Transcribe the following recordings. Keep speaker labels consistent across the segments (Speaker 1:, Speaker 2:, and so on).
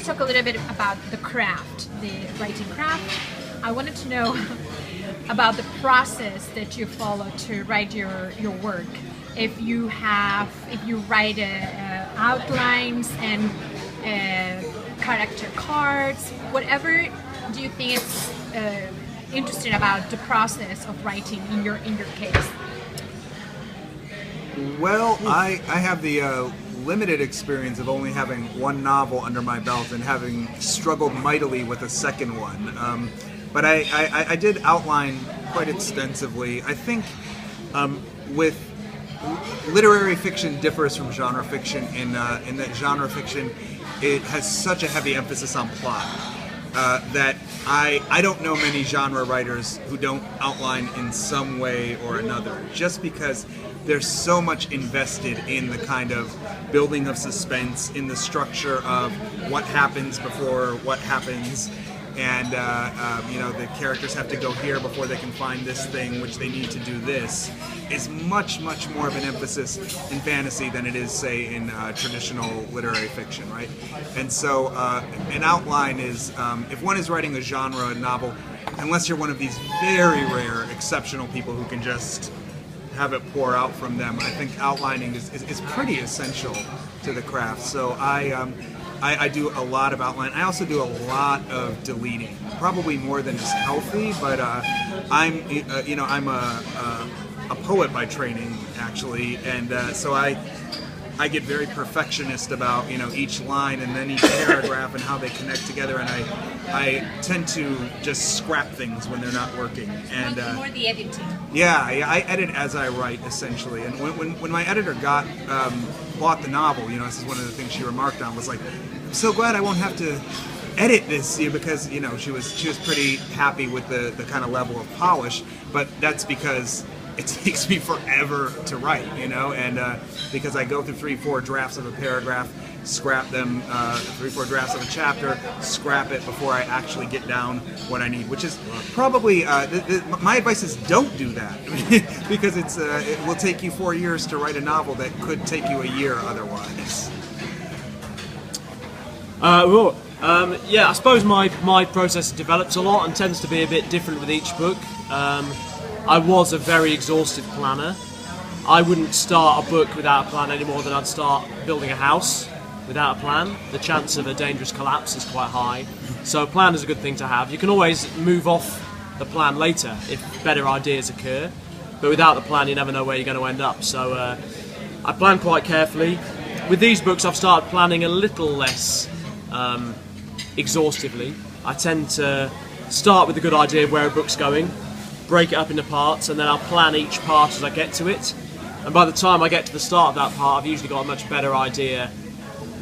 Speaker 1: to talk a little bit about the craft, the writing craft. I wanted to know about the process that you follow to write your work. If you write outlines and character cards, whatever do you think is interesting about the process of writing in your case?
Speaker 2: Well, I have the limited experience of only having one novel under my belt and having struggled mightily with a second one. But I did outline quite extensively. I think with literary fiction differs from genre fiction in that genre fiction it has such a heavy emphasis on plot that I don't know many genre writers who don't outline in some way or another, just because there's so much invested in the kind of building of suspense, in the structure of what happens before what happens, and you know, the characters have to go here before they can find this thing, which they need to do this, is much more of an emphasis in fantasy than it is, say, in traditional literary fiction, right? And so an outline is, if one is writing a genre novel, unless you're one of these very rare, exceptional people who can just have it pour out from them, I think outlining is pretty essential to the craft. So I do a lot of outline. I also do a lot of deleting, probably more than is healthy. But I'm a poet by training, actually, and so I get very perfectionist about, you know, each line and then each paragraph and how they connect together, and I tend to just scrap things when they're not working. And
Speaker 1: more the editing.
Speaker 2: Yeah, I edit as I write, essentially. And when my editor bought the novel, you know, this is one of the things she remarked on, was like, I'm so glad I won't have to edit this, because, you know, she was pretty happy with the kind of level of polish, but that's because it takes me forever to write, you know, and because I go through 3-4 drafts of a paragraph, scrap them, 3-4 drafts of a chapter, scrap it before I actually get down what I need, which is probably, my advice is don't do that, because it will take you 4 years to write a novel that could take you a year otherwise.
Speaker 3: Yeah, I suppose my process develops a lot and tends to be a bit different with each book. I was a very exhaustive planner. I wouldn't start a book without a plan any more than I'd start building a house without a plan. The chance of a dangerous collapse is quite high. So a plan is a good thing to have. You can always move off the plan later if better ideas occur, but without the plan you never know where you're going to end up. So I plan quite carefully. With these books I've started planning a little less exhaustively. I tend to start with a good idea of where a book's going, break it up into parts, and then I'll plan each part as I get to it. And by the time I get to the start of that part, I've usually got a much better idea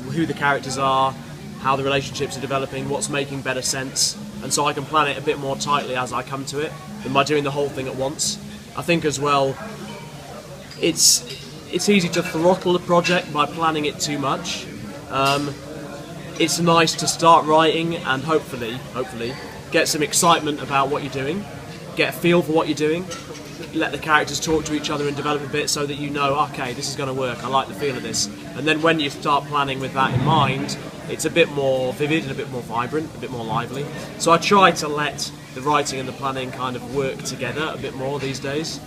Speaker 3: who the characters are, how the relationships are developing, what's making better sense, and so I can plan it a bit more tightly as I come to it than by doing the whole thing at once. I think as well, it's easy to throttle a project by planning it too much. It's nice to start writing and hopefully get some excitement about what you're doing, get a feel for what you're doing, let the characters talk to each other and develop a bit so that you know, okay, this is going to work, I like the feel of this. And then when you start planning with that in mind, it's a bit more vivid and a bit more vibrant, a bit more lively. So I try to let the writing and the planning kind of work together a bit more these days.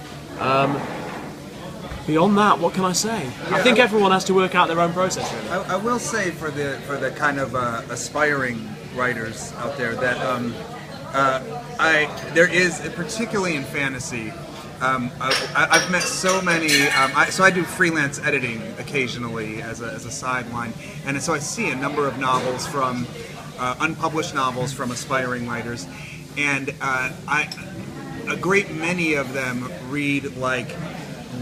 Speaker 3: Beyond that, what can I say? Yeah, I think everyone has to work out their own process, really.
Speaker 2: I will say for the kind of aspiring writers out there that there is, particularly in fantasy, I've met so many. So I do freelance editing occasionally as a sideline, and so I see a number of novels from unpublished novels from aspiring writers, and a great many of them read like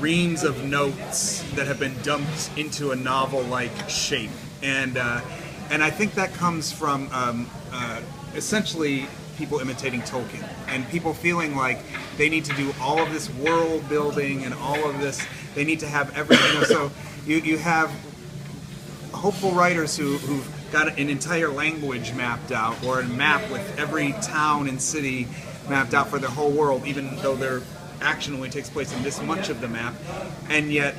Speaker 2: reams of notes that have been dumped into a novel-like shape, and I think that comes from essentially people imitating Tolkien and people feeling like they need to do all of this world building and all of this. They need to have everything. So you have hopeful writers who've got an entire language mapped out, or a map with every town and city mapped out for the whole world, even though they're action only takes place in this much of the map, and yet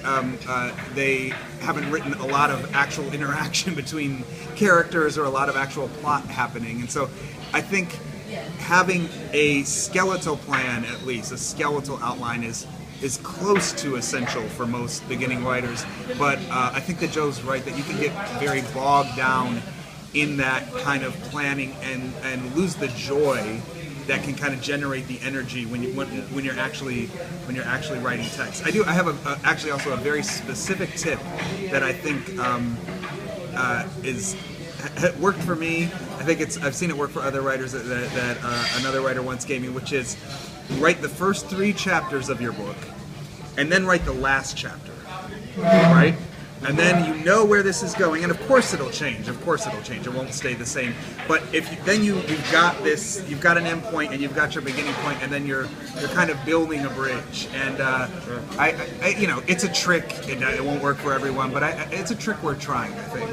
Speaker 2: they haven't written a lot of actual interaction between characters or a lot of actual plot happening. And so I think having a skeletal plan, at least a skeletal outline, is close to essential for most beginning writers. But I think that Joe's right that you can get very bogged down in that kind of planning and lose the joy that can kind of generate the energy when you're actually writing text. I have actually also a very specific tip that I think is worked for me. I think I've seen it work for other writers that another writer once gave me, which is write the first 3 chapters of your book and then write the last chapter, right? And then you know where this is going, and of course it'll change. Of course it'll change. It won't stay the same. But you've got this, you've got an end point, and you've got your beginning point, and then you're kind of building a bridge. And I it's a trick. It won't work for everyone, but it's a trick worth trying, I think.